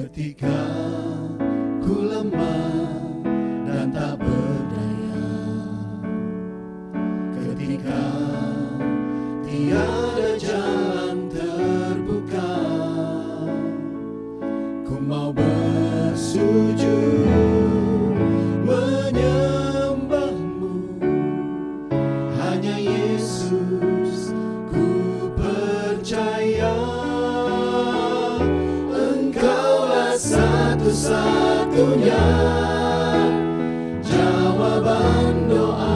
Ketika ku lemah dan tak berdaya, ketika tiada jalan terbuka, ku mau bersujud menyembahmu. Hanya Yesus ku percaya, Engkaulah satu-satunya jawaban doa.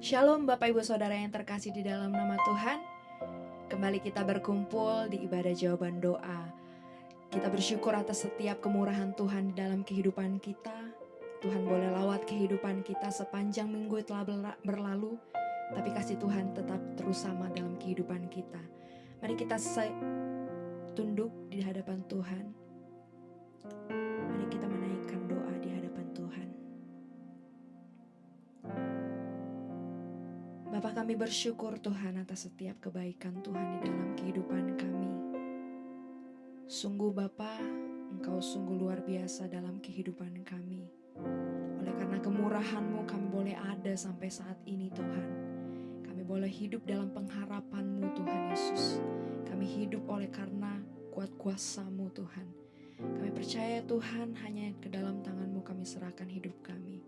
Shalom Bapak Ibu Saudara yang terkasih di dalam nama Tuhan. Kembali kita berkumpul di ibadah jawaban doa. Kita bersyukur atas setiap kemurahan Tuhan di dalam kehidupan kita. Tuhan boleh lawat kehidupan kita sepanjang minggu telah berlalu, tapi kasih Tuhan tetap terus sama dalam kehidupan kita. Mari kita tunduk di hadapan Tuhan. Mari kita menaikkan doa di hadapan Tuhan. Bapa, kami bersyukur Tuhan atas setiap kebaikan Tuhan di dalam kehidupan kami. Sungguh Bapa, Engkau sungguh luar biasa dalam kehidupan kami. Oleh karena kemurahan-Mu kami boleh ada sampai saat ini Tuhan. Kami boleh hidup dalam pengharapan-Mu Tuhan Yesus. Kami hidup oleh karena kuat kuasa-Mu Tuhan. Kami percaya Tuhan, hanya ke dalam tangan-Mu kami serahkan hidup kami.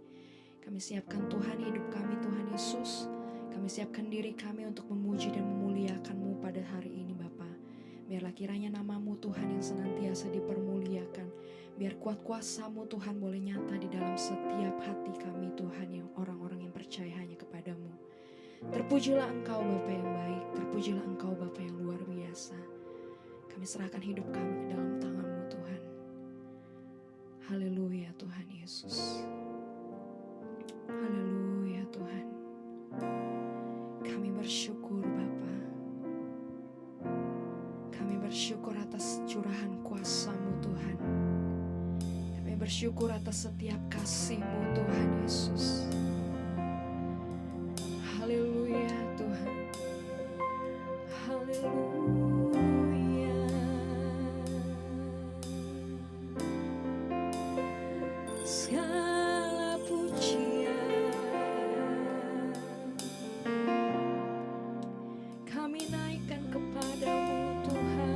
Kami siapkan Tuhan hidup kami Tuhan Yesus. Kami siapkan diri kami untuk memuji dan memuliakan-Mu pada hari ini Bapa. Biarlah kiranya nama-Mu Tuhan yang senantiasa dipermuliakan. Biar kuat kuasa-Mu Tuhan boleh nyata di dalam setiap hati kami Tuhan, yang orang-orang yang percaya hanya kepada-Mu. Terpujilah Engkau Bapa yang baik, terpujilah Engkau Bapa yang luar biasa. Kami serahkan hidup kami ke dalam tangan-Mu Tuhan. Haleluya Tuhan Yesus. Haleluya Tuhan. Kami bersyukur Bapa. Kami bersyukur atas curahan kuasa-Mu Tuhan. Kami bersyukur atas setiap kasih-Mu Tuhan Yesus. Haleluya Tuhan. Haleluya. Segala pujian kami naikkan kepadamu Tuhan.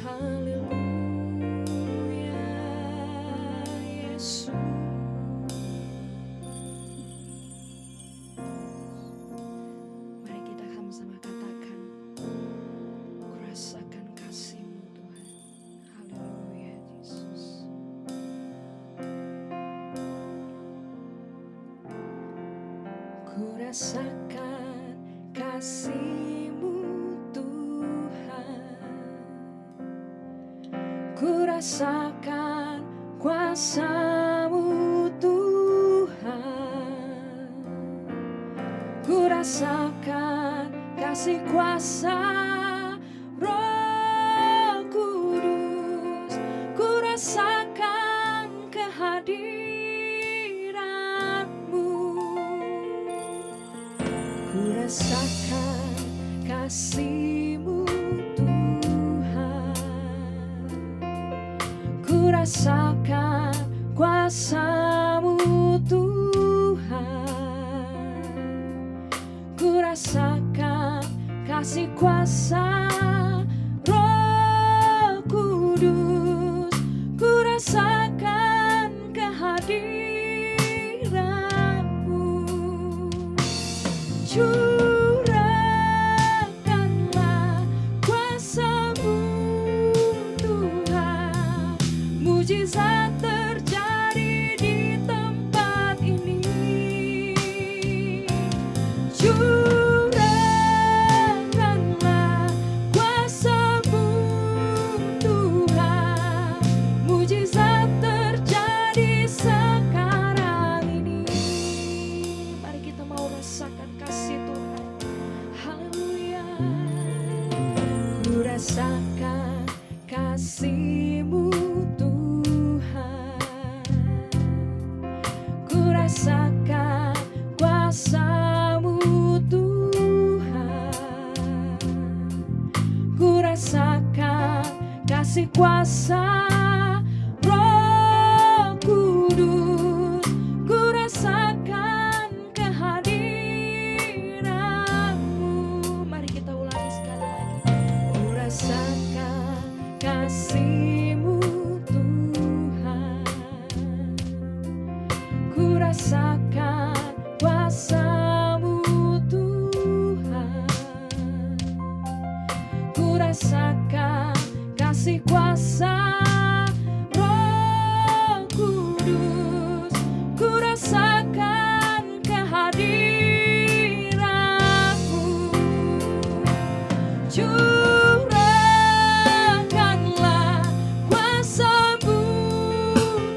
Haleluya Yesus. Mari kita sama-sama katakan, ku rasakan kasih-Mu Tuhan. Haleluya Yesus. Ku rasakan kasih-Mu Tuhan. Ku rasakan kuasa-Mu Tuhan. Ku rasakan kasih kuasa Roh Kudus. Ku rasakan kehadiran-Mu. Ku rasakan kasih-Mu Tuhan. Ku rasakan kuasa-Mu Tuhan. Ku rasakan kasih kuasa Roh Kudus. Ku rasakan kehadiran-Mu. Curahkanlah kuasa-Mu Tuhan. Mujizat terjadi di tempat ini. Curahkanlah kuasa-Mu Tuhan. Mujizat terjadi sekarang ini. Mari kita mau rasakan kasih Tuhan. Haleluya. Ku rasakan kasih-Mu Tuhan. kasih kuasa Roh Kudus, ku rasakan kehadiran-Mu. Mari kita ulangi sekali lagi. Ku rasakan kasih-Mu Tuhan, ku rasakan kuasa-Mu Tuhan, ku rasakan kasih kuasa Roh Kudus, ku rasakan kehadiran-Mu. Curahkanlah kuasa-Mu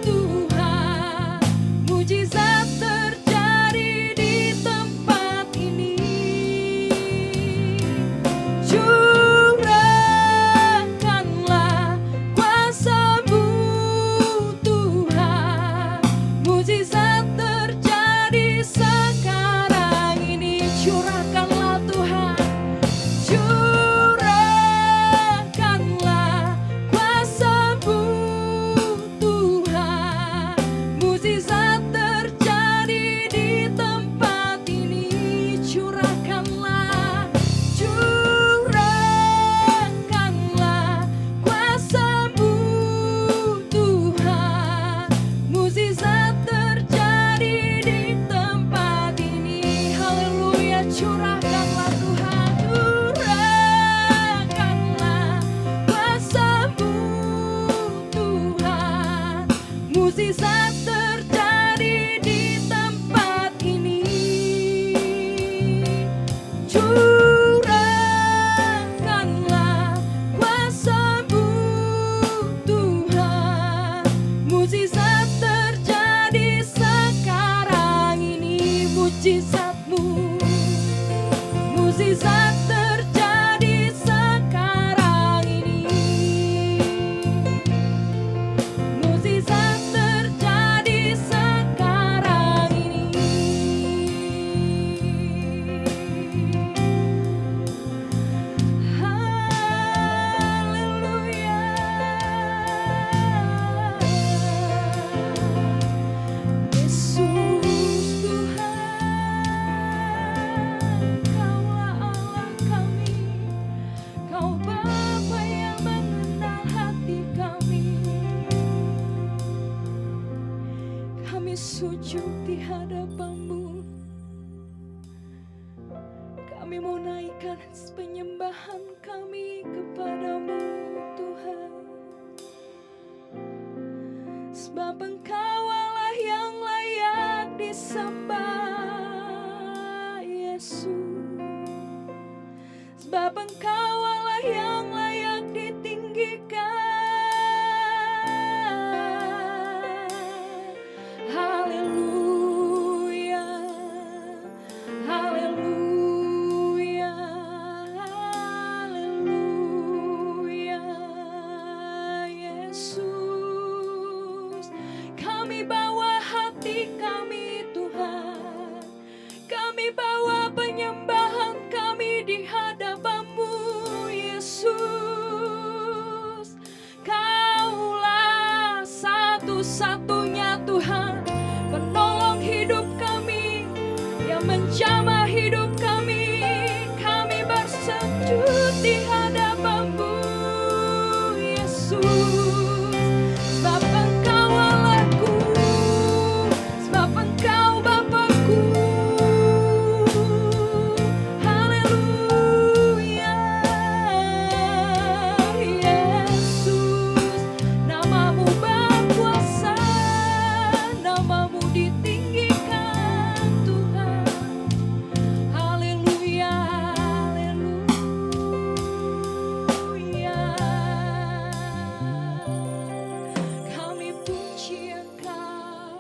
Tuhan, mujizat terjadi di tempat ini. Curahkanlah kuasa-Mu Tuhan, mujizat terjadi sekarang ini. Curahkanlah Tuhan, curahkanlah kuasa-Mu Tuhan, mujizat terjadi di tempat ini. Curahkanlah, curahkanlah kuasa-Mu Tuhan, mujizat terjadi di tempat ini. Haleluya, curahkanlah Tuhan, curahkanlah kuasa-Mu Tuhan, mujizat terjadi di tempat ini. Curahkanlah kuasa-Mu Tuhan, mujizat terjadi sekarang ini. Mujizat-Mu, mujizat terjadi sekarang ini. Mujizat terjadi sekarang ini. Haleluya. Yesus Tuhan, Kaulah Allah kami, Kau Bapa yang mengenal hati kami. Kami sujud di hadapan-Mu. Kami mau naikkan penyembahan kami kepada-Mu Tuhan. Sebab Engkau Allah yang layak disembah, Yesus. Sebab Engkau Allah yang layak ditinggikan. Haleluya, haleluya, haleluya, Yesus. Kami bawa hati kami Tuhan, kami bawa penyembahan kami di hadapan-Mu Yesus. Kaulah satu-satunya Tuhan, penolong hidup kami, yang menjamah hidup kami. Kami bersujud di hadapan-Mu Yesus. Sebab Engkau Allahku, sebab Engkau Bapa-Ku. Haleluya, Yesus. Nama-Mu berkuasa, nama-Mu ditinggikan Tuhan. Haleluya, haleluya. Kami puji Engkau,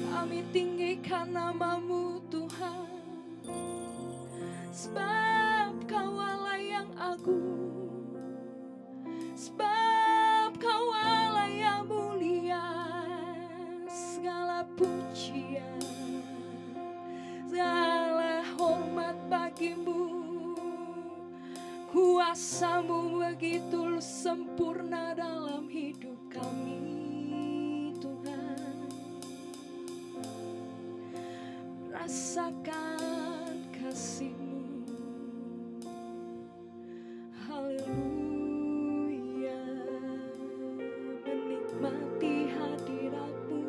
kami tinggikan nama-Mu Tuhan. Sebab Kau Allah yang agung, sebab Kau Allah yang mulia. Segala pujian, segala hormat bagi-Mu. Kuasa kuasa-Mu begitu sempurna dalam hidup kami, Tuhan. Rasakan kasih-Mu. Haleluya. Menikmati hadirat-Mu,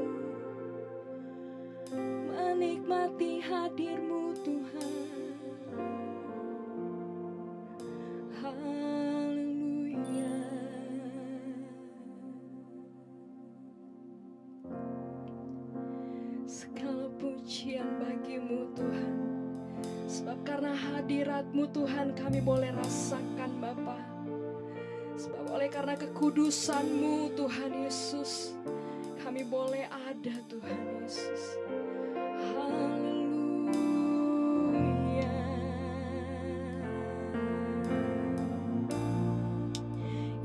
menikmati hadir-Mu, Tuhan. Haleluya. Segala pujian bagi-Mu, Tuhan. Sebab karena hadirat-Mu, Tuhan, kami boleh rasakan, Bapa. Sebab oleh karena kekudusan-Mu, Tuhan Yesus, kami boleh ada, Tuhan Yesus. Haleluya.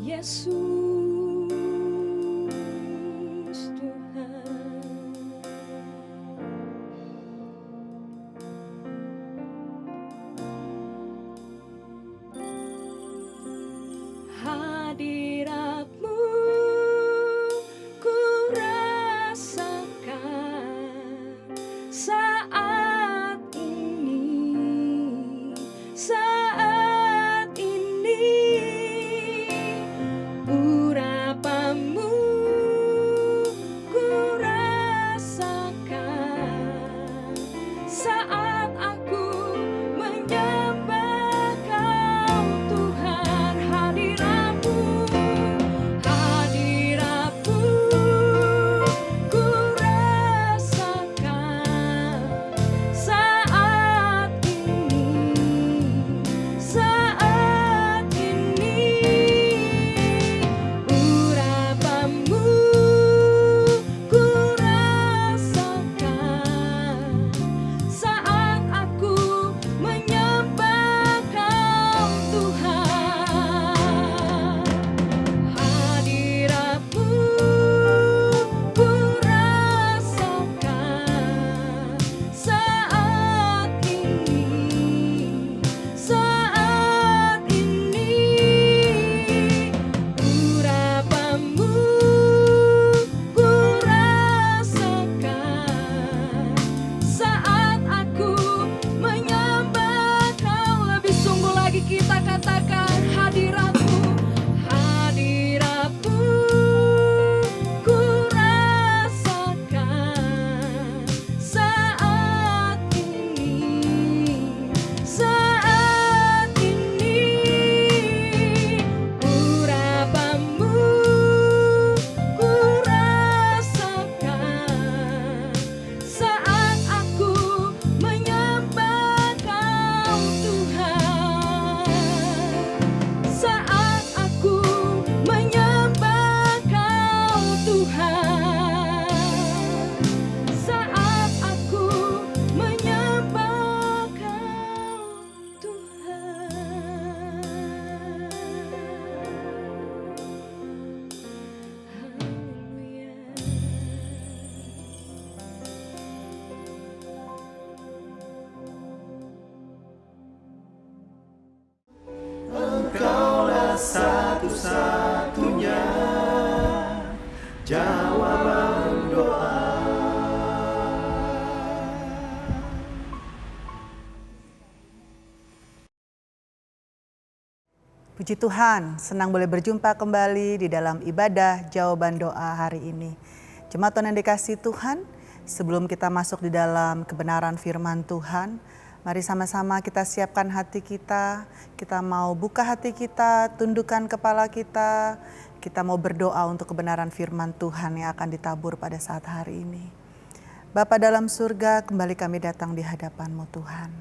Yesus Tuhan. Hadirat-Mu ku rasakan saat ini, saat ini. Urapan-Mu ku rasakan saat aku menyembah Kau, Tuhan. Hadirat-Mu, hadirat-Mu ku rasakan saat ini, saat ini. Urapan-Mu ku rasakan saat aku menyembah Kau, Tuhan. Hadirat-Mu ku rasakan saat ini, saat ini. Urapan-Mu ku rasakan saat aku menyembah Kau. Lebih sungguh lagi kita katakan, hadirat-Mu, hadirat-Mu ku rasakan saat ini, saat ini. Urapan-Mu ku rasakan saat aku menyembah Kau, Tuhan. Saat aku menyembah Kau, Tuhan. Saat aku menyembah Kau, Tuhan. Haleluya. Engkaulah satu-satunya jawaban doa. Puji Tuhan, senang boleh berjumpa kembali di dalam ibadah jawaban doa hari ini. Jemaat Tuhan yang dikasihi Tuhan, sebelum kita masuk di dalam kebenaran firman Tuhan, mari sama-sama kita siapkan hati kita mau buka hati kita, tundukkan kepala kita mau berdoa untuk kebenaran firman Tuhan yang akan ditabur pada saat hari ini. Bapa dalam surga, kembali kami datang di hadapan-Mu, Tuhan.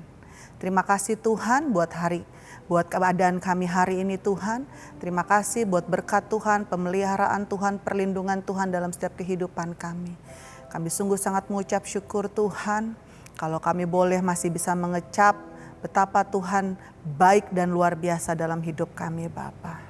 Terima kasih Tuhan buat keadaan kami hari ini, Tuhan. Terima kasih buat berkat Tuhan, pemeliharaan Tuhan, perlindungan Tuhan dalam setiap kehidupan kami. Kami sungguh sangat mengucap syukur Tuhan, kalau kami boleh masih bisa mengecap betapa Tuhan baik dan luar biasa dalam hidup kami, Bapa.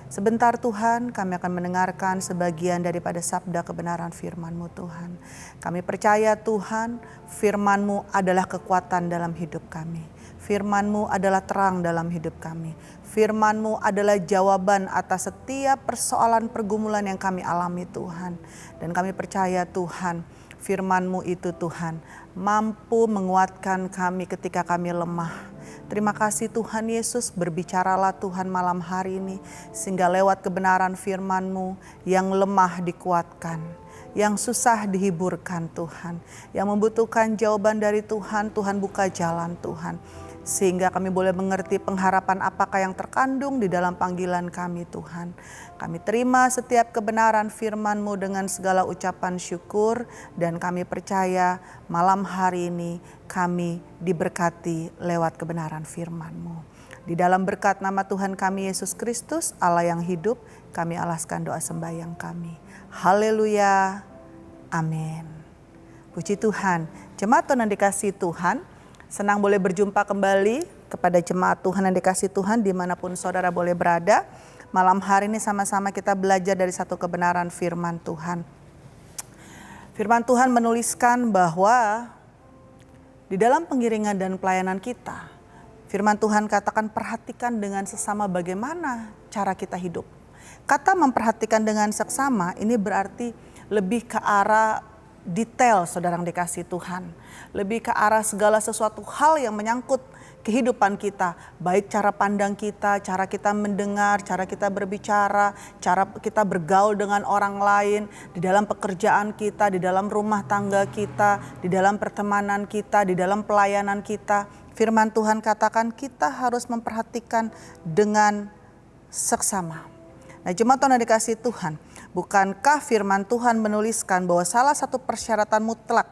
Sebentar Tuhan, kami akan mendengarkan sebagian daripada sabda kebenaran firman-Mu, Tuhan. Kami percaya Tuhan, firman-Mu adalah kekuatan dalam hidup kami. Firman-Mu adalah terang dalam hidup kami. Firman-Mu adalah jawaban atas setiap persoalan pergumulan yang kami alami Tuhan. Dan kami percaya Tuhan, Firman-Mu itu Tuhan mampu menguatkan kami ketika kami lemah. Terima kasih Tuhan Yesus, berbicaralah Tuhan malam hari ini, sehingga lewat kebenaran firman-Mu yang lemah dikuatkan, yang susah dihiburkan Tuhan, yang membutuhkan jawaban dari Tuhan, Tuhan buka jalan Tuhan. Sehingga kami boleh mengerti pengharapan apakah yang terkandung di dalam panggilan kami Tuhan. Kami terima setiap kebenaran firman-Mu dengan segala ucapan syukur. Dan kami percaya malam hari ini kami diberkati lewat kebenaran firman-Mu. Di dalam berkat nama Tuhan kami Yesus Kristus, Allah yang hidup, kami alaskan doa sembahyang kami. Haleluya, amin. Puji Tuhan. Jemaat Tuhan yang dikasihi Tuhan, senang boleh berjumpa kembali kepada jemaat Tuhan yang dikasihi Tuhan dimanapun saudara boleh berada. Malam hari ini sama-sama kita belajar dari satu kebenaran firman Tuhan. Firman Tuhan menuliskan bahwa di dalam pengiringan dan pelayanan kita, firman Tuhan katakan perhatikan dengan sesama bagaimana cara kita hidup. Kata memperhatikan dengan seksama ini berarti lebih ke arah detail saudara yang dikasihi Tuhan. Lebih ke arah segala sesuatu hal yang menyangkut kehidupan kita. Baik cara pandang kita, cara kita mendengar, cara kita berbicara, cara kita bergaul dengan orang lain. Di dalam pekerjaan kita, di dalam rumah tangga kita, di dalam pertemanan kita, di dalam pelayanan kita. Firman Tuhan katakan kita harus memperhatikan dengan seksama. Nah jemaat Tuhan yang dikasihi Tuhan, bukankah firman Tuhan menuliskan bahwa salah satu persyaratan mutlak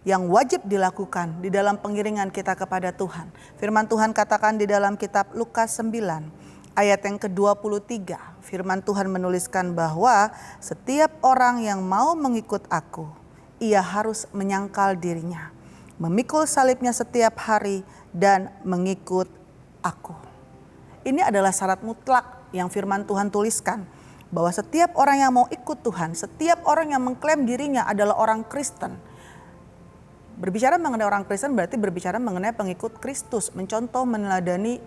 yang wajib dilakukan di dalam pengiringan kita kepada Tuhan. Firman Tuhan katakan di dalam kitab Lukas 9 ayat yang ke-23. Firman Tuhan menuliskan bahwa setiap orang yang mau mengikut aku, ia harus menyangkal dirinya, memikul salibnya setiap hari dan mengikut aku. Ini adalah syarat mutlak yang firman Tuhan tuliskan. Bahwa setiap orang yang mau ikut Tuhan, setiap orang yang mengklaim dirinya adalah orang Kristen. Berbicara mengenai orang Kristen berarti berbicara mengenai pengikut Kristus, mencontoh meneladani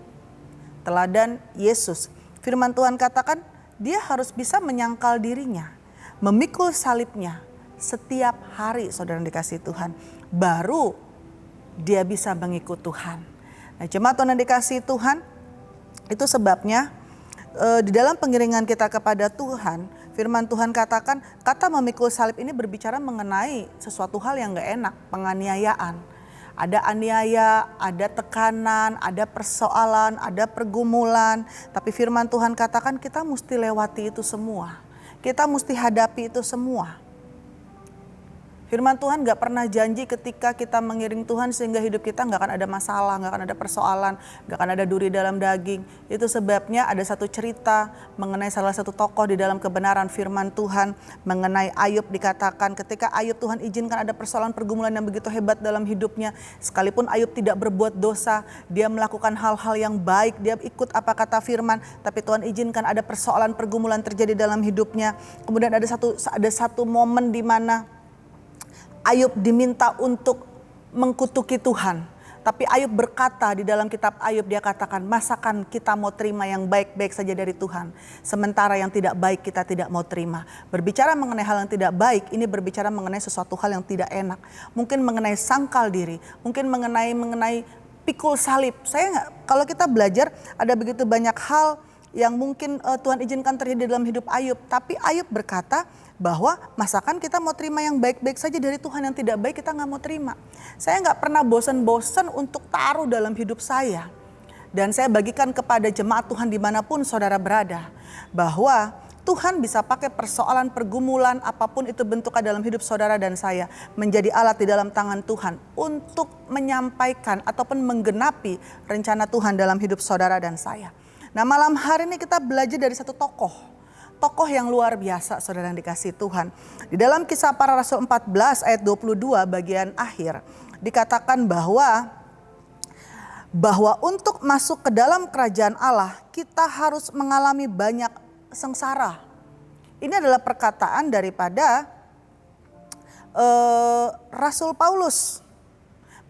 teladan Yesus. Firman Tuhan katakan dia harus bisa menyangkal dirinya, memikul salibnya setiap hari saudara yang dikasihi Tuhan. Baru dia bisa mengikut Tuhan. Nah jemaat Tuhan yang dikasihi Tuhan, itu sebabnya di dalam pengiringan kita kepada Tuhan, firman Tuhan katakan kata memikul salib ini berbicara mengenai sesuatu hal yang gak enak, penganiayaan. Ada aniaya, ada tekanan, ada persoalan, ada pergumulan. Tapi firman Tuhan katakan kita mesti lewati itu semua. Kita mesti hadapi itu semua. Firman Tuhan gak pernah janji ketika kita mengiring Tuhan sehingga hidup kita gak akan ada masalah, gak akan ada persoalan, gak akan ada duri dalam daging. Itu sebabnya ada satu cerita mengenai salah satu tokoh di dalam kebenaran firman Tuhan. Mengenai Ayub dikatakan ketika Ayub Tuhan izinkan ada persoalan pergumulan yang begitu hebat dalam hidupnya. Sekalipun Ayub tidak berbuat dosa, dia melakukan hal-hal yang baik, dia ikut apa kata firman. Tapi Tuhan izinkan ada persoalan pergumulan terjadi dalam hidupnya. Kemudian ada satu momen di mana Ayub diminta untuk mengkutuki Tuhan. Tapi Ayub berkata di dalam kitab Ayub, dia katakan masakan kita mau terima yang baik-baik saja dari Tuhan. Sementara yang tidak baik kita tidak mau terima. Berbicara mengenai hal yang tidak baik, ini berbicara mengenai sesuatu hal yang tidak enak. Mungkin mengenai sangkal diri, mungkin mengenai pikul salib. Kalau kita belajar ada begitu banyak hal yang mungkin Tuhan izinkan terjadi dalam hidup Ayub. Tapi Ayub berkata bahwa masakan kita mau terima yang baik-baik saja dari Tuhan, yang tidak baik kita gak mau terima. Saya gak pernah bosan-bosan untuk taruh dalam hidup saya. Dan saya bagikan kepada jemaat Tuhan dimanapun saudara berada. Bahwa Tuhan bisa pakai persoalan pergumulan apapun itu bentuknya dalam hidup saudara dan saya. Menjadi alat di dalam tangan Tuhan untuk menyampaikan ataupun menggenapi rencana Tuhan dalam hidup saudara dan saya. Nah malam hari ini kita belajar dari satu tokoh yang luar biasa saudara yang dikasihi Tuhan. Di dalam Kisah Para Rasul 14 ayat 22 bagian akhir dikatakan bahwa untuk masuk ke dalam kerajaan Allah kita harus mengalami banyak sengsara. Ini adalah perkataan daripada Rasul Paulus.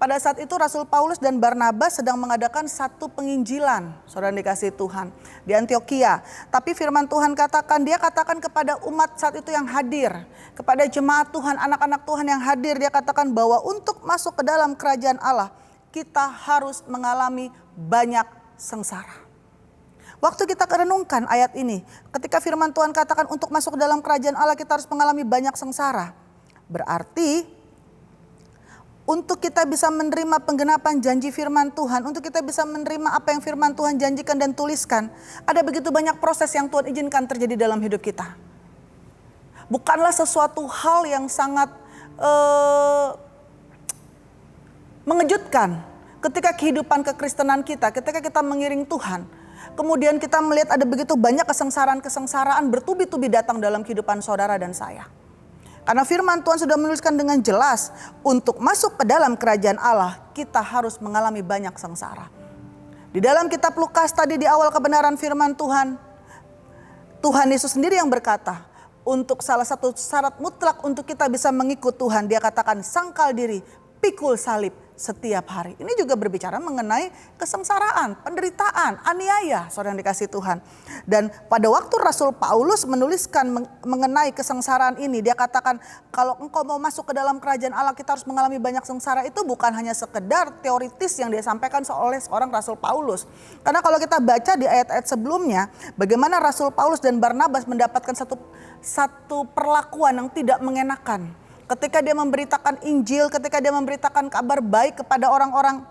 pada saat itu Rasul Paulus dan Barnabas sedang mengadakan satu penginjilan, saudara dikasih Tuhan, di Antioquia. Tapi firman Tuhan dia katakan kepada umat saat itu yang hadir, kepada jemaat Tuhan, anak-anak Tuhan yang hadir, dia katakan bahwa untuk masuk ke dalam kerajaan Allah, kita harus mengalami banyak sengsara. Waktu kita renungkan ayat ini, ketika firman Tuhan katakan untuk masuk ke dalam kerajaan Allah kita harus mengalami banyak sengsara. Berarti untuk kita bisa menerima penggenapan janji firman Tuhan, untuk kita bisa menerima apa yang firman Tuhan janjikan dan tuliskan, ada begitu banyak proses yang Tuhan izinkan terjadi dalam hidup kita. Bukanlah sesuatu hal yang sangat mengejutkan ketika kehidupan kekristenan kita, ketika kita mengiring Tuhan. Kemudian kita melihat ada begitu banyak kesengsaraan bertubi-tubi datang dalam kehidupan saudara dan saya. Karena firman Tuhan sudah menuliskan dengan jelas, untuk masuk ke dalam kerajaan Allah, kita harus mengalami banyak sengsara. Di dalam kitab Lukas tadi di awal kebenaran firman Tuhan, Tuhan Yesus sendiri yang berkata, untuk salah satu syarat mutlak untuk kita bisa mengikut Tuhan, dia katakan sangkal diri, pikul salib setiap hari. Ini juga berbicara mengenai kesengsaraan, penderitaan, aniaya, saudara yang dikasih Tuhan. Dan pada waktu Rasul Paulus menuliskan mengenai kesengsaraan ini, dia katakan kalau engkau mau masuk ke dalam kerajaan Allah kita harus mengalami banyak sengsara. Itu bukan hanya sekedar teoritis yang dia sampaikan oleh seorang Rasul Paulus. Karena kalau kita baca di ayat-ayat sebelumnya, bagaimana Rasul Paulus dan Barnabas mendapatkan satu perlakuan yang tidak mengenakan. Ketika dia memberitakan Injil, ketika dia memberitakan kabar baik kepada orang-orang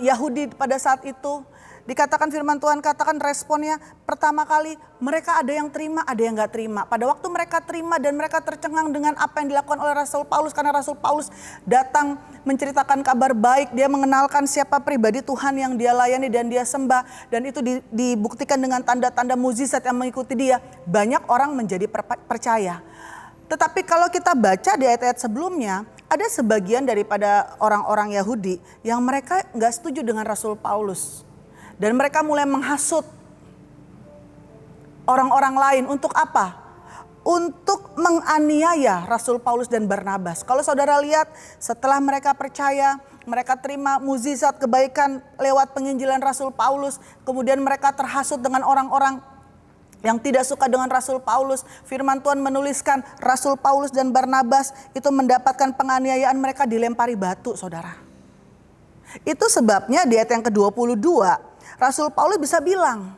Yahudi pada saat itu, dikatakan firman Tuhan katakan responnya pertama kali mereka ada yang terima, ada yang gak terima. Pada waktu mereka terima dan mereka tercengang dengan apa yang dilakukan oleh Rasul Paulus, karena Rasul Paulus datang menceritakan kabar baik, dia mengenalkan siapa pribadi Tuhan yang dia layani dan dia sembah, dan itu dibuktikan dengan tanda-tanda mukjizat yang mengikuti dia. Banyak orang menjadi percaya. Tetapi kalau kita baca di ayat-ayat sebelumnya, ada sebagian daripada orang-orang Yahudi yang mereka gak setuju dengan Rasul Paulus. Dan mereka mulai menghasut orang-orang lain untuk apa? Untuk menganiaya Rasul Paulus dan Barnabas. Kalau saudara lihat setelah mereka percaya, mereka terima mukjizat kebaikan lewat penginjilan Rasul Paulus. Kemudian mereka terhasut dengan orang-orang yang tidak suka dengan Rasul Paulus. Firman Tuhan menuliskan Rasul Paulus dan Barnabas itu mendapatkan penganiayaan, mereka dilempari batu, saudara. Itu sebabnya di ayat yang ke-22 Rasul Paulus bisa bilang,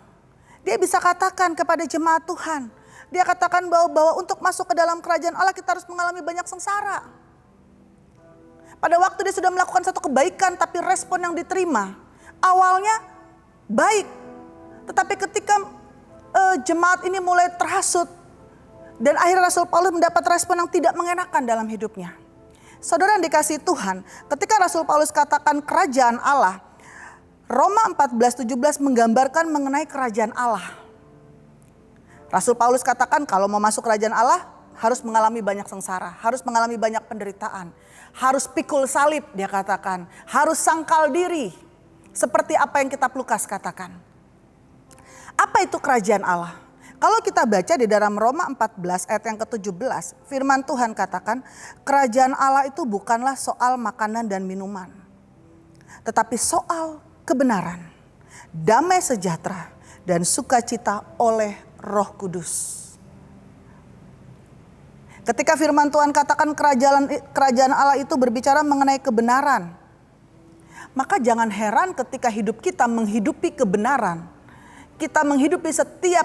dia bisa katakan kepada jemaat Tuhan, dia katakan bahwa untuk masuk ke dalam kerajaan Allah kita harus mengalami banyak sengsara. Pada waktu dia sudah melakukan satu kebaikan tapi respon yang diterima awalnya baik, tetapi ketika jemaat ini mulai terhasut dan akhirnya Rasul Paulus mendapat respon yang tidak mengenakan dalam hidupnya. Saudara yang dikasihi Tuhan, ketika Rasul Paulus katakan kerajaan Allah, Roma 14:17 menggambarkan mengenai kerajaan Allah. Rasul Paulus katakan kalau mau masuk kerajaan Allah harus mengalami banyak sengsara, harus mengalami banyak penderitaan, harus pikul salib dia katakan, harus sangkal diri seperti apa yang kitab Lukas katakan. Apa itu kerajaan Allah? Kalau kita baca di dalam Roma 14 ayat yang ke-17, firman Tuhan katakan kerajaan Allah itu bukanlah soal makanan dan minuman, tetapi soal kebenaran, damai sejahtera, dan sukacita oleh Roh Kudus. Ketika firman Tuhan katakan kerajaan Allah itu berbicara mengenai kebenaran, maka jangan heran ketika hidup kita menghidupi kebenaran, kita menghidupi setiap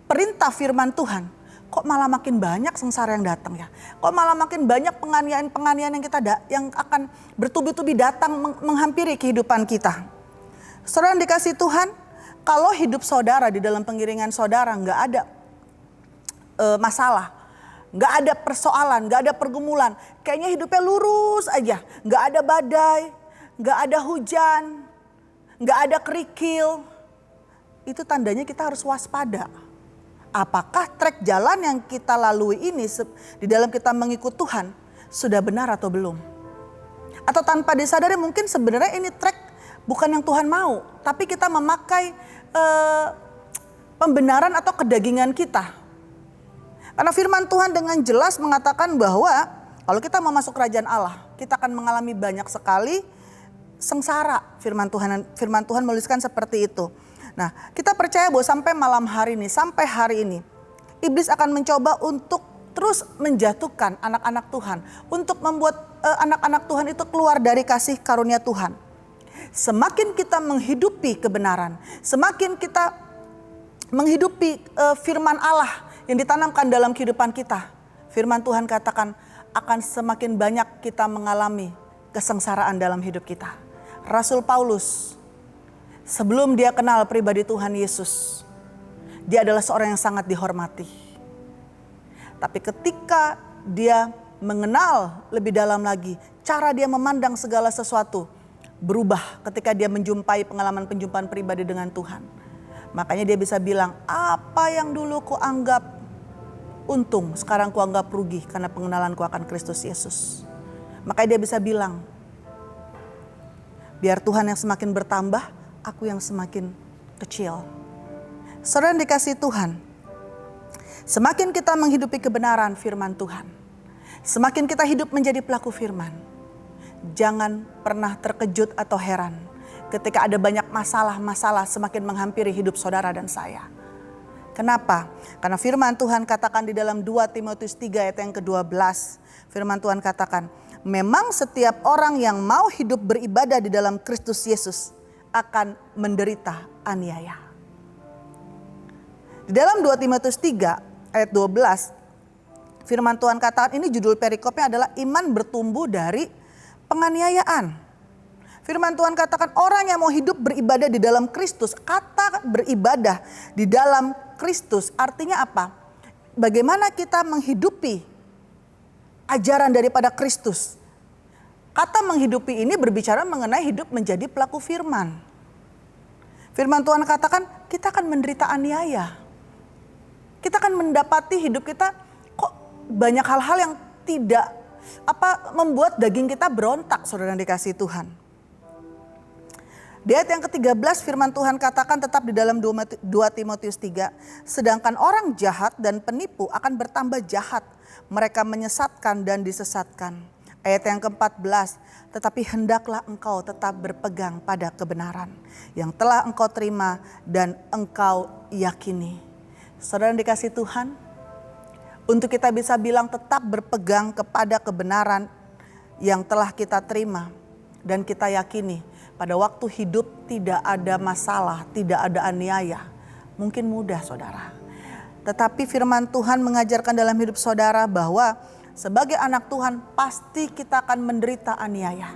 perintah firman Tuhan, kok malah makin banyak sengsara yang datang ya? Kok malah makin banyak penganiayaan yang akan bertubi-tubi datang menghampiri kehidupan kita? Saudara yang dikasihi Tuhan, kalau hidup saudara di dalam pengiringan saudara nggak ada masalah, nggak ada persoalan, nggak ada pergumulan, kayaknya hidupnya lurus aja, nggak ada badai, nggak ada hujan, nggak ada kerikil. Itu tandanya kita harus waspada. Apakah trek jalan yang kita lalui ini di dalam kita mengikut Tuhan sudah benar atau belum? Atau tanpa disadari mungkin sebenarnya ini trek bukan yang Tuhan mau, tapi kita memakai pembenaran atau kedagingan kita. Karena firman Tuhan dengan jelas mengatakan bahwa Kalau kita mau masuk kerajaan Allah, kita akan mengalami banyak sekali sengsara. Firman Tuhan menuliskan seperti itu. Nah, kita percaya bahwa sampai malam hari ini, sampai hari ini, iblis akan mencoba untuk terus menjatuhkan anak-anak Tuhan, untuk membuat anak-anak Tuhan itu keluar dari kasih karunia Tuhan. Semakin kita menghidupi kebenaran, semakin kita menghidupi firman Allah yang ditanamkan dalam kehidupan kita, firman Tuhan katakan akan semakin banyak kita mengalami kesengsaraan dalam hidup kita. Rasul Paulus, sebelum dia kenal pribadi Tuhan Yesus, dia adalah seorang yang sangat dihormati. Tapi ketika dia mengenal lebih dalam lagi, cara dia memandang segala sesuatu berubah ketika dia menjumpai penjumpaan pribadi dengan Tuhan. Makanya dia bisa bilang, apa yang dulu ku anggap untung, sekarang ku anggap rugi karena pengenalanku akan Kristus Yesus. Makanya dia bisa bilang, biar Tuhan yang semakin bertambah, aku yang semakin kecil. Saudara yang dikasihi Tuhan, semakin kita menghidupi kebenaran firman Tuhan, semakin kita hidup menjadi pelaku firman. Jangan pernah terkejut atau heran ketika ada banyak masalah-masalah semakin menghampiri hidup saudara dan saya. Kenapa? Karena firman Tuhan katakan di dalam 2 Timotius 3 ayat yang ke-12. Firman Tuhan katakan, memang setiap orang yang mau hidup beribadah di dalam Kristus Yesus akan menderita aniaya. Di dalam 2 Timotius 3 ayat 12, firman Tuhan katakan, ini judul perikopnya adalah iman bertumbuh dari penganiayaan. Firman Tuhan katakan orang yang mau hidup beribadah di dalam Kristus. Kata beribadah di dalam Kristus artinya apa? Bagaimana kita menghidupi ajaran daripada Kristus. Kata menghidupi ini berbicara mengenai hidup menjadi pelaku firman. Firman Tuhan katakan kita akan menderita aniaya. Kita akan mendapati hidup kita kok banyak hal-hal yang tidak membuat daging kita berontak, saudara yang dikasihi Tuhan. Di ayat yang ke-13 firman Tuhan katakan tetap di dalam 2 Timotius 3. Sedangkan orang jahat dan penipu akan bertambah jahat. Mereka menyesatkan dan disesatkan. Ayat yang ke-14. Tetapi hendaklah engkau tetap berpegang pada kebenaran yang telah engkau terima dan engkau yakini. Saudara yang dikasihi Tuhan, untuk kita bisa bilang tetap berpegang kepada kebenaran yang telah kita terima dan kita yakini. Pada waktu hidup tidak ada masalah, tidak ada aniaya. Mungkin mudah saudara. Tetapi firman Tuhan mengajarkan dalam hidup saudara bahwa sebagai anak Tuhan pasti kita akan menderita aniaya.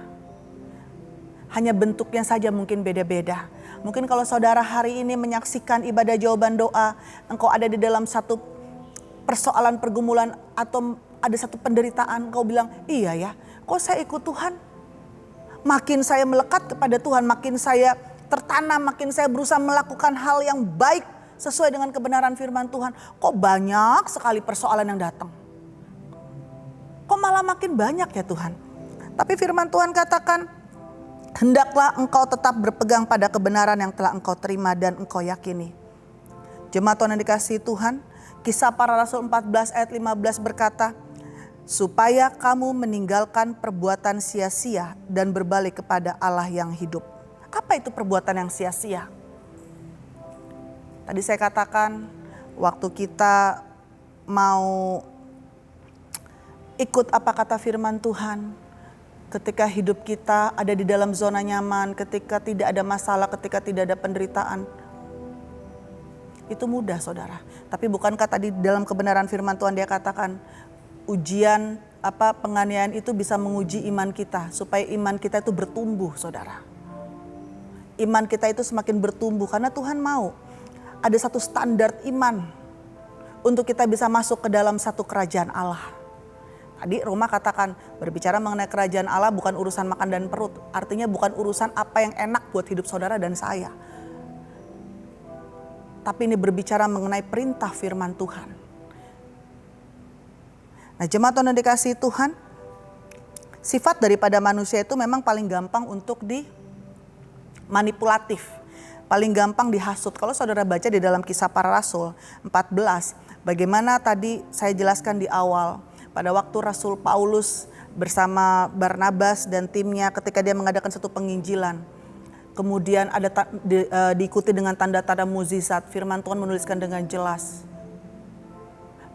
Hanya bentuknya saja mungkin beda-beda. Mungkin kalau saudara hari ini menyaksikan ibadah jawaban doa, engkau ada di dalam satu persoalan pergumulan atau ada satu penderitaan, engkau bilang, iya ya, kok saya ikut Tuhan? Makin saya melekat kepada Tuhan, makin saya tertanam, makin saya berusaha melakukan hal yang baik sesuai dengan kebenaran firman Tuhan. Kok banyak sekali persoalan yang datang? Kok malah makin banyak ya Tuhan? Tapi firman Tuhan katakan, hendaklah engkau tetap berpegang pada kebenaran yang telah engkau terima dan engkau yakini. Jemaat Tuhan yang dikasihi Tuhan, Kisah Para Rasul 14 ayat 15 berkata, supaya kamu meninggalkan perbuatan sia-sia dan berbalik kepada Allah yang hidup. Apa itu perbuatan yang sia-sia? Tadi saya katakan waktu kita mau ikut apa kata firman Tuhan, ketika hidup kita ada di dalam zona nyaman, ketika tidak ada masalah, ketika tidak ada penderitaan, itu mudah saudara. Tapi bukankah tadi dalam kebenaran firman Tuhan dia katakan, ujian penganiayaan itu bisa menguji iman kita supaya iman kita itu bertumbuh saudara. Iman kita itu semakin bertumbuh karena Tuhan mau ada satu standar iman untuk kita bisa masuk ke dalam satu kerajaan Allah. Tadi Roma katakan berbicara mengenai kerajaan Allah bukan urusan makan dan perut. Artinya bukan urusan apa yang enak buat hidup saudara dan saya. Tapi ini berbicara mengenai perintah firman Tuhan. Nah jemaat Tuhan yang dikasihi Tuhan, sifat daripada manusia itu memang paling gampang untuk dimanipulatif. Paling gampang dihasut. Kalau saudara baca di dalam Kisah Para Rasul 14, bagaimana tadi saya jelaskan di awal, pada waktu Rasul Paulus bersama Barnabas dan timnya ketika dia mengadakan satu penginjilan. Kemudian ada diikuti dengan tanda-tanda mukjizat. Firman Tuhan menuliskan dengan jelas.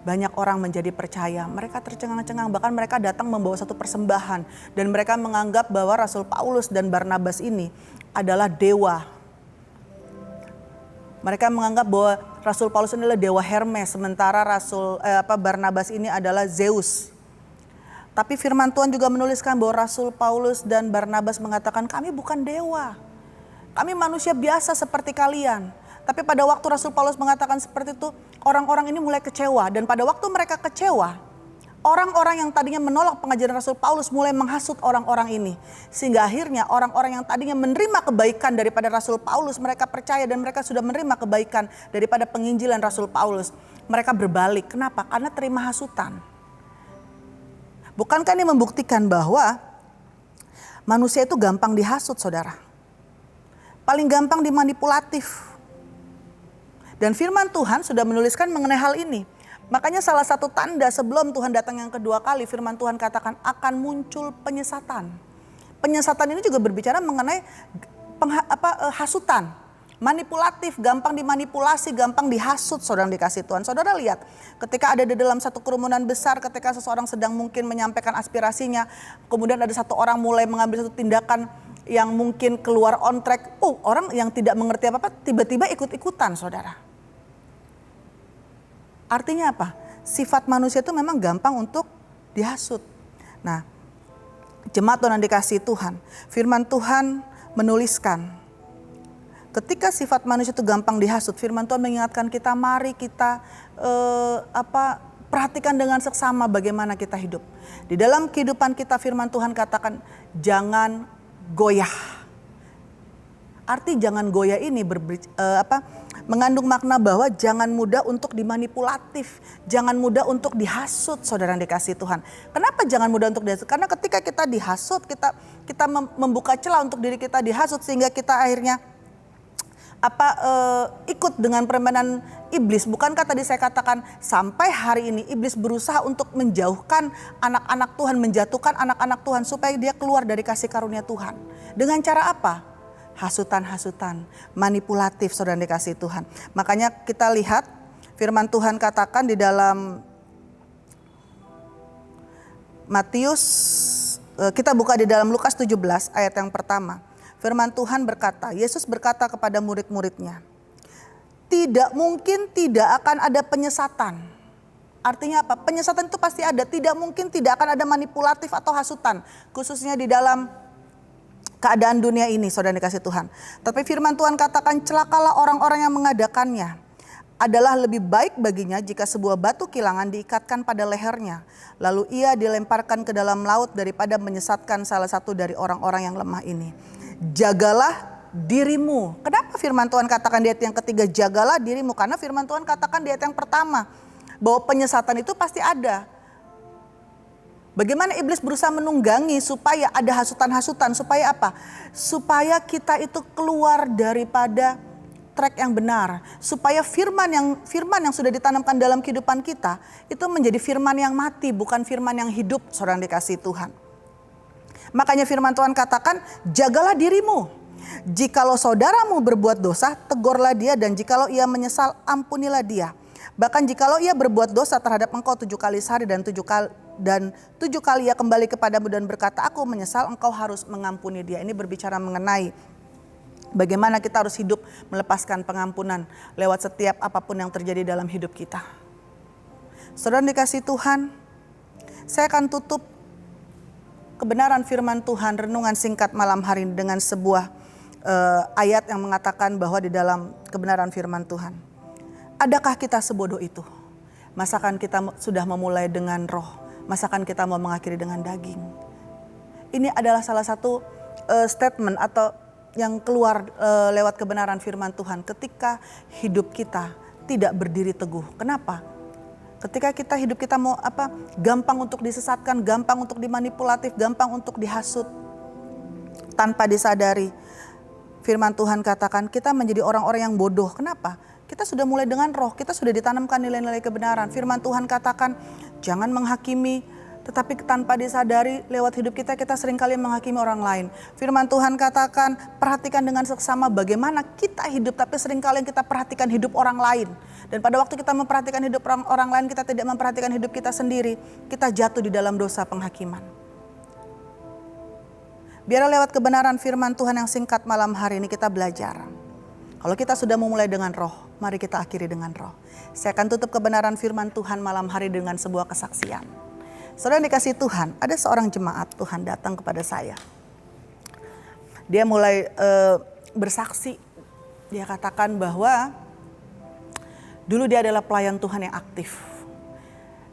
Banyak orang menjadi percaya. Mereka tercengang-cengang, bahkan mereka datang membawa satu persembahan. Dan mereka menganggap bahwa Rasul Paulus dan Barnabas ini adalah dewa. Mereka menganggap bahwa Rasul Paulus ini adalah dewa Hermes, sementara Barnabas ini adalah Zeus. Tapi firman Tuhan juga menuliskan bahwa Rasul Paulus dan Barnabas mengatakan, kami bukan dewa. Kami manusia biasa seperti kalian. Tapi pada waktu Rasul Paulus mengatakan seperti itu, orang-orang ini mulai kecewa. Dan pada waktu mereka kecewa, orang-orang yang tadinya menolak pengajaran Rasul Paulus mulai menghasut orang-orang ini. Sehingga akhirnya orang-orang yang tadinya menerima kebaikan daripada Rasul Paulus, mereka percaya dan mereka sudah menerima kebaikan daripada penginjilan Rasul Paulus. Mereka berbalik. Kenapa? Karena terima hasutan. Bukankah ini membuktikan bahwa manusia itu gampang dihasut, saudara? Paling gampang dimanipulatif. Dan firman Tuhan sudah menuliskan mengenai hal ini. Makanya salah satu tanda sebelum Tuhan datang yang kedua kali, firman Tuhan katakan akan muncul penyesatan. Penyesatan ini juga berbicara mengenai hasutan. Manipulatif, gampang dimanipulasi, gampang dihasut, saudara dikasih Tuhan. Saudara lihat, ketika ada di dalam satu kerumunan besar, ketika seseorang sedang mungkin menyampaikan aspirasinya, kemudian ada satu orang mulai mengambil satu tindakan yang mungkin keluar on track. Orang yang tidak mengerti apa-apa tiba-tiba ikut-ikutan, saudara. Artinya apa? Sifat manusia itu memang gampang untuk dihasut. Nah, jemaat Tuhan yang dikasihi Tuhan, firman Tuhan menuliskan, ketika sifat manusia itu gampang dihasut, firman Tuhan mengingatkan kita, mari kita perhatikan dengan seksama bagaimana kita hidup. Di dalam kehidupan kita firman Tuhan katakan, jangan goyah. Arti jangan goyah ini mengandung makna bahwa jangan mudah untuk dimanipulatif, jangan mudah untuk dihasut, saudara yang dikasihi Tuhan. Kenapa jangan mudah untuk dihasut? Karena ketika kita dihasut, kita membuka celah untuk diri kita dihasut sehingga kita akhirnya ikut dengan permainan iblis. Bukankah tadi saya katakan sampai hari ini iblis berusaha untuk menjauhkan anak-anak Tuhan, menjatuhkan anak-anak Tuhan supaya dia keluar dari kasih karunia Tuhan. Dengan cara apa? Hasutan-hasutan, manipulatif, saudara yang dikasihi Tuhan. Makanya kita lihat firman Tuhan katakan di dalam Matius, kita buka di dalam Lukas 17 ayat yang pertama. Firman Tuhan berkata, Yesus berkata kepada murid-muridnya, tidak mungkin tidak akan ada penyesatan. Artinya apa? Penyesatan itu pasti ada. Tidak mungkin tidak akan ada manipulatif atau hasutan. Khususnya di dalam keadaan dunia ini, saudara dikasih Tuhan. Tapi firman Tuhan katakan, celakalah orang-orang yang mengadakannya. Adalah lebih baik baginya jika sebuah batu kilangan diikatkan pada lehernya. Lalu ia dilemparkan ke dalam laut daripada menyesatkan salah satu dari orang-orang yang lemah ini. Jagalah dirimu. Kenapa firman Tuhan katakan di ayat yang ketiga jagalah dirimu? Karena firman Tuhan katakan di ayat yang pertama bahwa penyesatan itu pasti ada. Bagaimana iblis berusaha menunggangi supaya ada hasutan-hasutan, supaya apa? Supaya kita itu keluar daripada track yang benar, supaya firman yang sudah ditanamkan dalam kehidupan kita itu menjadi firman yang mati, bukan firman yang hidup, saudara yang dikasihi Tuhan. Makanya firman Tuhan katakan, jagalah dirimu. Jikalau saudaramu berbuat dosa, tegurlah dia, dan jikalau ia menyesal, ampunilah dia. Bahkan jikalau ia berbuat dosa terhadap engkau 7 kali sehari dan 7 kali ia kembali kepadamu dan berkata, aku menyesal, engkau harus mengampuni dia. Ini berbicara mengenai bagaimana kita harus hidup melepaskan pengampunan lewat setiap apapun yang terjadi dalam hidup kita. Saudara dikasihi Tuhan, saya akan tutup kebenaran firman Tuhan, renungan singkat malam hari ini dengan sebuah ayat yang mengatakan bahwa di dalam kebenaran firman Tuhan, adakah kita sebodoh itu? Masakan kita sudah memulai dengan roh, masakan kita mau mengakhiri dengan daging? Ini adalah salah satu statement atau yang keluar lewat kebenaran firman Tuhan ketika hidup kita tidak berdiri teguh. Kenapa? Ketika hidup kita mau gampang untuk disesatkan, gampang untuk dimanipulatif, gampang untuk dihasut tanpa disadari. Firman Tuhan katakan kita menjadi orang-orang yang bodoh. Kenapa? Kita sudah mulai dengan roh, kita sudah ditanamkan nilai-nilai kebenaran. Firman Tuhan katakan, jangan menghakimi, tetapi tanpa disadari lewat hidup kita seringkali menghakimi orang lain. Firman Tuhan katakan, perhatikan dengan seksama bagaimana kita hidup, tapi seringkali kita perhatikan hidup orang lain. Dan pada waktu kita memperhatikan hidup orang lain, kita tidak memperhatikan hidup kita sendiri. Kita jatuh di dalam dosa penghakiman. Biarlah lewat kebenaran firman Tuhan yang singkat malam hari ini kita belajar. Kalau kita sudah memulai dengan roh, mari kita akhiri dengan roh. Saya akan tutup kebenaran firman Tuhan malam hari dengan sebuah kesaksian. Saudara dikasih Tuhan, ada seorang jemaat Tuhan datang kepada saya. Dia mulai bersaksi. Dia katakan bahwa dulu dia adalah pelayan Tuhan yang aktif.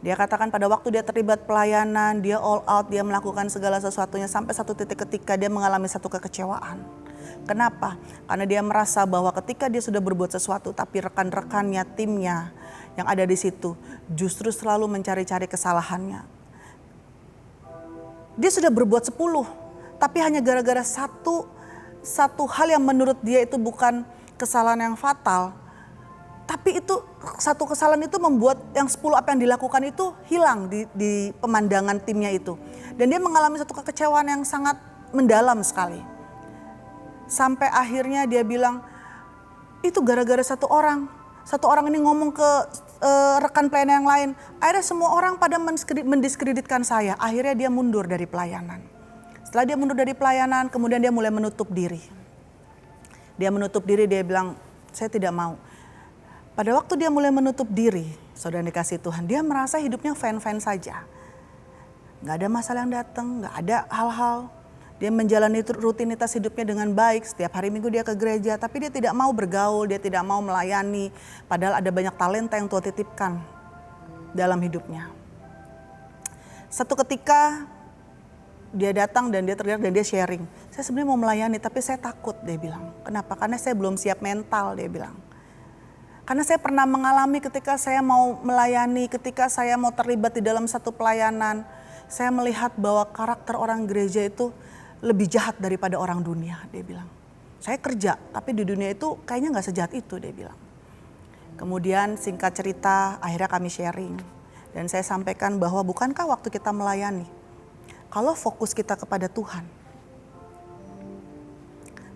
Dia katakan pada waktu dia terlibat pelayanan, dia all out, dia melakukan segala sesuatunya sampai satu titik ketika dia mengalami satu kekecewaan. Kenapa? Karena dia merasa bahwa ketika dia sudah berbuat sesuatu tapi rekan-rekannya, timnya yang ada di situ justru selalu mencari-cari kesalahannya. Dia sudah berbuat 10, tapi hanya gara-gara satu hal yang menurut dia itu bukan kesalahan yang fatal. Tapi itu satu kesalahan itu membuat yang 10 apa yang dilakukan itu hilang di pemandangan timnya itu. Dan dia mengalami satu kekecewaan yang sangat mendalam sekali. Sampai akhirnya dia bilang, itu gara-gara satu orang. Satu orang ini ngomong ke rekan pelayanan yang lain. Akhirnya semua orang pada mendiskreditkan saya. Akhirnya dia mundur dari pelayanan. Setelah dia mundur dari pelayanan, kemudian dia mulai menutup diri. Dia menutup diri, dia bilang, saya tidak mau. Pada waktu dia mulai menutup diri, saudara dikasih Tuhan, dia merasa hidupnya fine-fine saja. Gak ada masalah yang datang, gak ada hal-hal. Dia menjalani rutinitas hidupnya dengan baik, setiap hari Minggu dia ke gereja, tapi dia tidak mau bergaul, dia tidak mau melayani. Padahal ada banyak talenta yang Tuhan titipkan dalam hidupnya. Satu ketika dia datang dan dia teriak dan dia sharing. Saya sebenarnya mau melayani tapi saya takut, dia bilang. Kenapa? Karena saya belum siap mental, dia bilang. Karena saya pernah mengalami ketika saya mau melayani, ketika saya mau terlibat di dalam satu pelayanan, saya melihat bahwa karakter orang gereja itu lebih jahat daripada orang dunia, dia bilang. Saya kerja, tapi di dunia itu kayaknya gak sejahat itu, dia bilang. Kemudian singkat cerita, akhirnya kami sharing. Dan saya sampaikan bahwa bukankah waktu kita melayani, kalau fokus kita kepada Tuhan,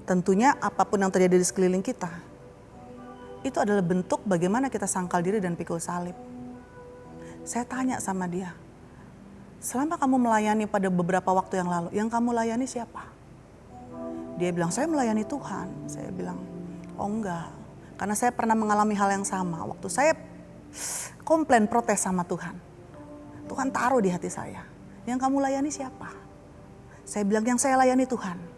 tentunya apapun yang terjadi di sekeliling kita, itu adalah bentuk bagaimana kita sangkal diri dan pikul salib. Saya tanya sama dia, selama kamu melayani pada beberapa waktu yang lalu, yang kamu layani siapa? Dia bilang, saya melayani Tuhan. Saya bilang, oh enggak. Karena saya pernah mengalami hal yang sama. Waktu saya komplain protes sama Tuhan. Tuhan taruh di hati saya, yang kamu layani siapa? Saya bilang, yang saya layani Tuhan.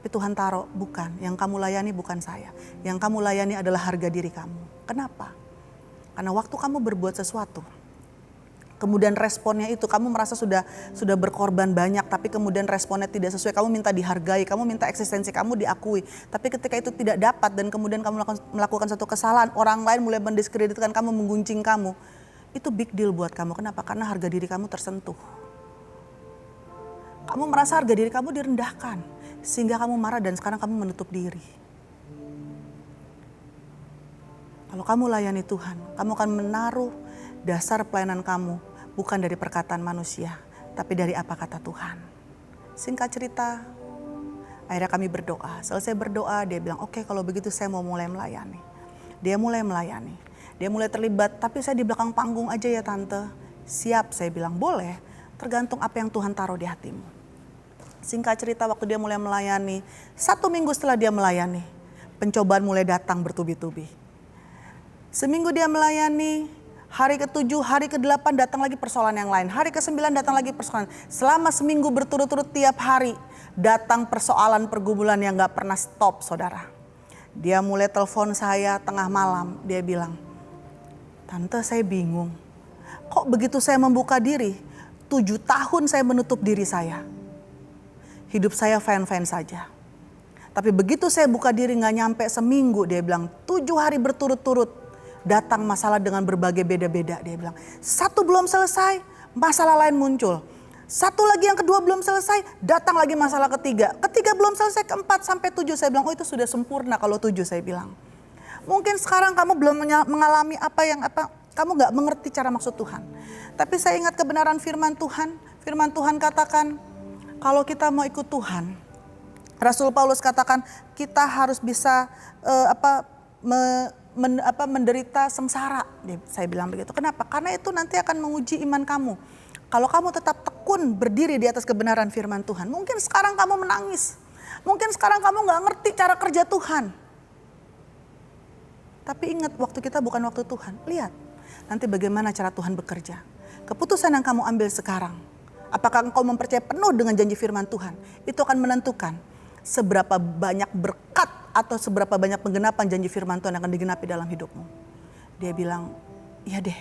Tapi Tuhan taruh, bukan, yang kamu layani bukan saya. Yang kamu layani adalah harga diri kamu. Kenapa? Karena waktu kamu berbuat sesuatu, kemudian responnya itu kamu merasa sudah berkorban banyak, tapi kemudian responnya tidak sesuai, kamu minta dihargai, kamu minta eksistensi kamu diakui. Tapi ketika itu tidak dapat dan kemudian kamu melakukan satu kesalahan, orang lain mulai mendiskreditkan kamu, menggunjing kamu. Itu big deal buat kamu. Kenapa? Karena harga diri kamu tersentuh. Kamu merasa harga diri kamu direndahkan, sehingga kamu marah dan sekarang kamu menutup diri. Kalau kamu layani Tuhan, kamu akan menaruh dasar pelayanan kamu bukan dari perkataan manusia, tapi dari apa kata Tuhan. Singkat cerita, akhirnya kami berdoa. Selesai berdoa, dia bilang, oke, kalau begitu saya mau mulai melayani. Dia mulai melayani, dia mulai terlibat, tapi saya di belakang panggung aja ya tante. Siap, saya bilang, boleh, tergantung apa yang Tuhan taruh di hatimu. Singkat cerita, waktu dia mulai melayani, 1 minggu setelah dia melayani, pencobaan mulai datang bertubi-tubi. Seminggu dia melayani, hari ke-7, hari ke-8 datang lagi persoalan yang lain. Hari ke-9 datang lagi persoalan. Selama seminggu berturut-turut tiap hari datang persoalan pergumulan yang gak pernah stop, saudara. Dia mulai telepon saya tengah malam, dia bilang, tante saya bingung. Kok begitu saya membuka diri, 7 tahun saya menutup diri saya. Hidup saya fine-fine saja. Tapi begitu saya buka diri gak nyampe seminggu, dia bilang 7 hari berturut-turut datang masalah dengan berbagai beda-beda. Dia bilang 1 belum selesai, masalah lain muncul. 1 lagi yang kedua belum selesai, datang lagi masalah ketiga. Ketiga belum selesai, ke-4 sampai 7. Saya bilang, oh itu sudah sempurna kalau 7, saya bilang. Mungkin sekarang kamu belum mengalami kamu gak mengerti cara maksud Tuhan. Tapi saya ingat kebenaran firman Tuhan. Firman Tuhan katakan kalau kita mau ikut Tuhan, Rasul Paulus katakan kita harus bisa menderita sengsara. Saya bilang begitu. Kenapa? Karena itu nanti akan menguji iman kamu. Kalau kamu tetap tekun berdiri di atas kebenaran firman Tuhan. Mungkin sekarang kamu menangis. Mungkin sekarang kamu gak ngerti cara kerja Tuhan. Tapi ingat, waktu kita bukan waktu Tuhan. Lihat nanti bagaimana cara Tuhan bekerja. Keputusan yang kamu ambil sekarang, apakah engkau mempercayai penuh dengan janji firman Tuhan, itu akan menentukan seberapa banyak berkat atau seberapa banyak penggenapan janji firman Tuhan yang akan digenapi dalam hidupmu. Dia bilang, iya deh.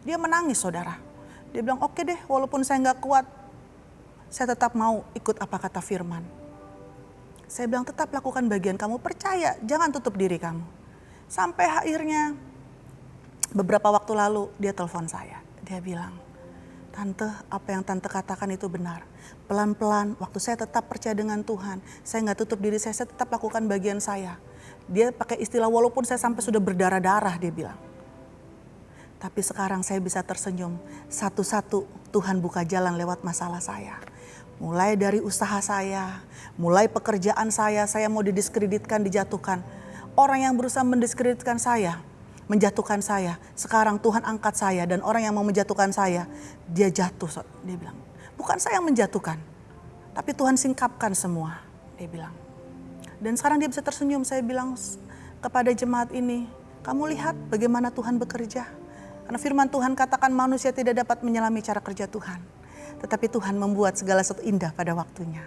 Dia menangis, saudara. Dia bilang, oke deh, walaupun saya gak kuat, saya tetap mau ikut apa kata firman. Saya bilang, tetap lakukan bagian kamu, percaya, jangan tutup diri kamu. Sampai akhirnya beberapa waktu lalu dia telepon saya. Dia bilang, Tante, apa yang Tante katakan itu benar. Pelan-pelan, waktu saya tetap percaya dengan Tuhan, saya nggak tutup diri saya tetap lakukan bagian saya. Dia pakai istilah walaupun saya sampai sudah berdarah-darah, dia bilang. Tapi sekarang saya bisa tersenyum, satu-satu Tuhan buka jalan lewat masalah saya. Mulai dari usaha saya, mulai pekerjaan saya mau didiskreditkan, dijatuhkan. Orang yang berusaha mendiskreditkan saya, menjatuhkan saya, sekarang Tuhan angkat saya, dan orang yang mau menjatuhkan saya, dia jatuh. Dia bilang, bukan saya yang menjatuhkan, tapi Tuhan singkapkan semua, dia bilang. Dan sekarang dia bisa tersenyum. Saya bilang kepada jemaat ini, kamu lihat bagaimana Tuhan bekerja. Karena firman Tuhan katakan manusia tidak dapat menyelami cara kerja Tuhan, tetapi Tuhan membuat segala sesuatu indah pada waktunya.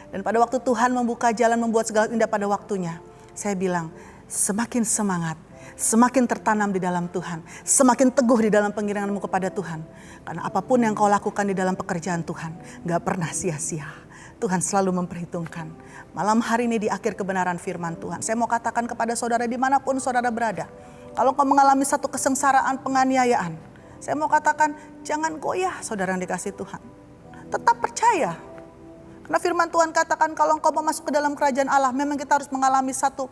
Dan pada waktu Tuhan membuka jalan, membuat segala indah pada waktunya, saya bilang, semakin semangat, semakin tertanam di dalam Tuhan, semakin teguh di dalam pengiringanmu kepada Tuhan. Karena apapun yang kau lakukan di dalam pekerjaan Tuhan, gak pernah sia-sia. Tuhan selalu memperhitungkan. Malam hari ini di akhir kebenaran firman Tuhan, saya mau katakan kepada saudara dimanapun saudara berada, kalau kau mengalami satu kesengsaraan, penganiayaan, saya mau katakan jangan goyah, saudara yang dikasih Tuhan. Tetap percaya. Karena firman Tuhan katakan kalau engkau mau masuk ke dalam kerajaan Allah, memang kita harus mengalami satu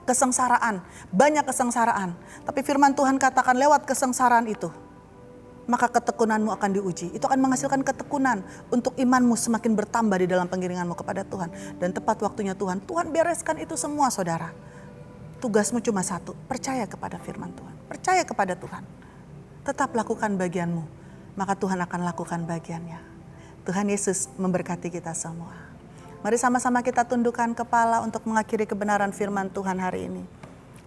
kesengsaraan, banyak kesengsaraan. Tapi firman Tuhan katakan lewat kesengsaraan itu, maka ketekunanmu akan diuji. Itu akan menghasilkan ketekunan untuk imanmu semakin bertambah di dalam pengiringanmu kepada Tuhan. Dan tepat waktunya Tuhan bereskan itu semua, saudara. Tugasmu cuma satu, percaya kepada firman Tuhan. Percaya kepada Tuhan. Tetap lakukan bagianmu, maka Tuhan akan lakukan bagiannya. Tuhan Yesus memberkati kita semua. Mari sama-sama kita tundukkan kepala untuk mengakhiri kebenaran firman Tuhan hari ini.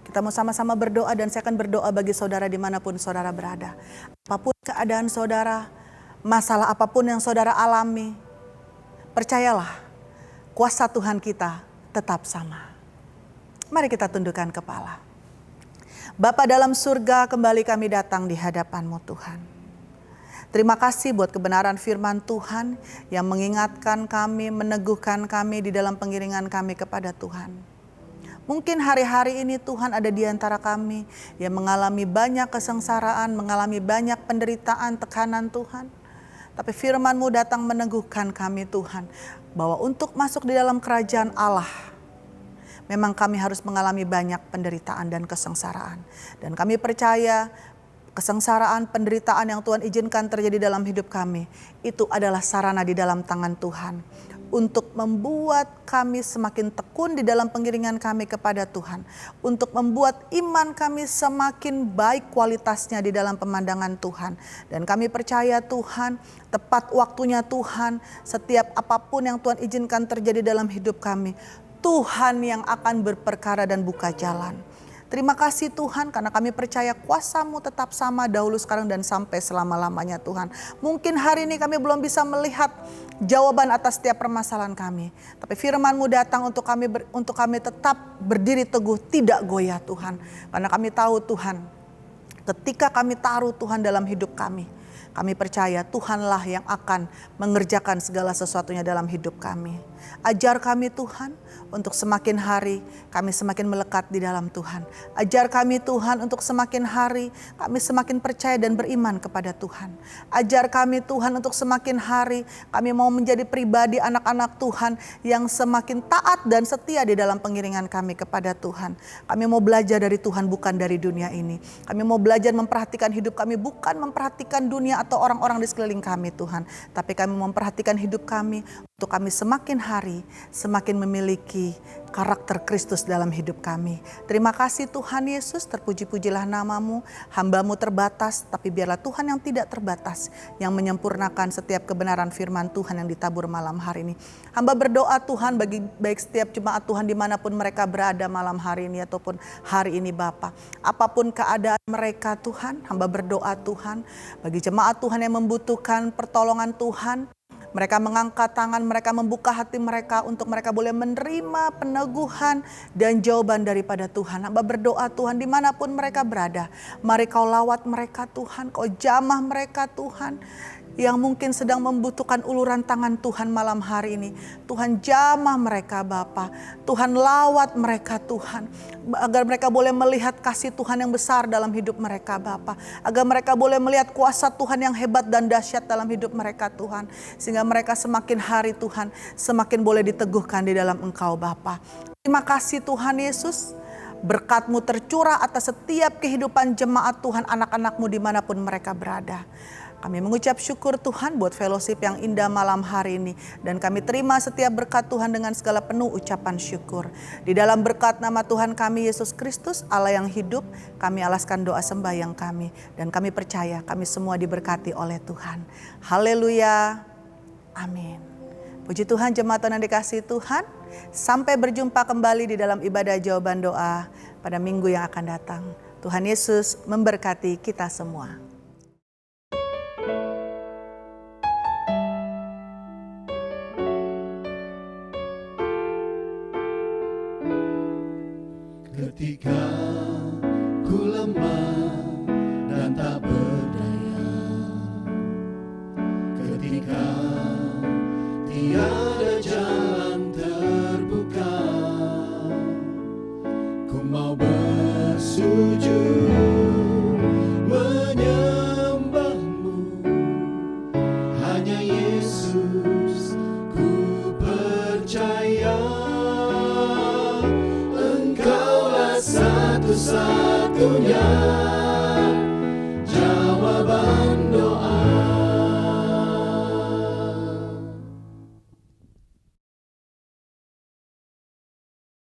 Kita mau sama-sama berdoa, dan saya akan berdoa bagi saudara dimanapun saudara berada. Apapun keadaan saudara, masalah apapun yang saudara alami, percayalah kuasa Tuhan kita tetap sama. Mari kita tundukkan kepala. Bapa dalam surga, kembali kami datang di hadapan-Mu Tuhan. Terima kasih buat kebenaran firman Tuhan yang mengingatkan kami, meneguhkan kami di dalam pengiringan kami kepada Tuhan. Mungkin hari-hari ini Tuhan ada di antara kami yang mengalami banyak kesengsaraan, mengalami banyak penderitaan, tekanan Tuhan. Tapi firman-Mu datang meneguhkan kami Tuhan, bahwa untuk masuk di dalam kerajaan Allah, memang kami harus mengalami banyak penderitaan dan kesengsaraan. Dan kami percaya kesengsaraan, penderitaan yang Tuhan izinkan terjadi dalam hidup kami, itu adalah sarana di dalam tangan Tuhan untuk membuat kami semakin tekun di dalam pengiringan kami kepada Tuhan, untuk membuat iman kami semakin baik kualitasnya di dalam pemandangan Tuhan. Dan kami percaya Tuhan, tepat waktunya Tuhan, setiap apapun yang Tuhan izinkan terjadi dalam hidup kami, Tuhan yang akan berperkara dan buka jalan. Terima kasih Tuhan, karena kami percaya kuasa-Mu tetap sama dahulu, sekarang, dan sampai selama-lamanya Tuhan. Mungkin hari ini kami belum bisa melihat jawaban atas setiap permasalahan kami, tapi firman-Mu datang untuk kami tetap berdiri teguh, tidak goyah Tuhan. Karena kami tahu Tuhan, ketika kami taruh Tuhan dalam hidup kami percaya Tuhanlah yang akan mengerjakan segala sesuatunya dalam hidup kami. Ajar kami Tuhan untuk semakin hari kami semakin melekat di dalam Tuhan. Ajar kami Tuhan untuk semakin hari kami semakin percaya dan beriman kepada Tuhan. Ajar kami Tuhan untuk semakin hari kami mau menjadi pribadi anak-anak Tuhan yang semakin taat dan setia di dalam pengiringan kami kepada Tuhan. Kami mau belajar dari Tuhan, bukan dari dunia ini. Kami mau belajar memperhatikan hidup kami, bukan memperhatikan dunia atau orang-orang di sekeliling kami Tuhan. Tapi kami memperhatikan hidup kami untuk kami semakin hari semakin memiliki karakter Kristus dalam hidup kami. Terima kasih Tuhan Yesus, terpuji-pujilah namamu. Hamba-Mu terbatas, tapi biarlah Tuhan yang tidak terbatas yang menyempurnakan setiap kebenaran firman Tuhan yang ditabur malam hari ini. Hamba berdoa Tuhan bagi baik setiap jemaat Tuhan dimanapun mereka berada malam hari ini ataupun hari ini Bapa. Apapun keadaan mereka Tuhan, hamba berdoa Tuhan bagi jemaat Tuhan yang membutuhkan pertolongan Tuhan. Mereka mengangkat tangan, mereka membuka hati mereka untuk mereka boleh menerima peneguhan dan jawaban daripada Tuhan. Hamba berdoa Tuhan dimanapun mereka berada. Mari Kau lawat mereka Tuhan, Kau jamah mereka Tuhan. Yang mungkin sedang membutuhkan uluran tangan Tuhan malam hari ini. Tuhan jamah mereka Bapa. Tuhan lawat mereka Tuhan. Agar mereka boleh melihat kasih Tuhan yang besar dalam hidup mereka Bapa. Agar mereka boleh melihat kuasa Tuhan yang hebat dan dahsyat dalam hidup mereka Tuhan. Sehingga mereka semakin hari Tuhan semakin boleh diteguhkan di dalam Engkau Bapa. Terima kasih Tuhan Yesus. Berkat-Mu tercurah atas setiap kehidupan jemaat Tuhan, anak-anak-Mu dimanapun mereka berada. Kami mengucap syukur Tuhan buat fellowship yang indah malam hari ini. Dan kami terima setiap berkat Tuhan dengan segala penuh ucapan syukur. Di dalam berkat nama Tuhan kami Yesus Kristus, Allah yang hidup, kami alaskan doa sembahyang kami. Dan kami percaya kami semua diberkati oleh Tuhan. Haleluya. Amin. Puji Tuhan, jemaat yang dikasihi Tuhan. Sampai berjumpa kembali di dalam ibadah jawaban doa pada minggu yang akan datang. Tuhan Yesus memberkati kita semua. Ketika ku lemah dan tak berdaya, ketika tiada jalan terbuka, ku mau bersujud menyembah-Mu. Hanya Yesus ku percaya, Engkaulah satu-satunya jawaban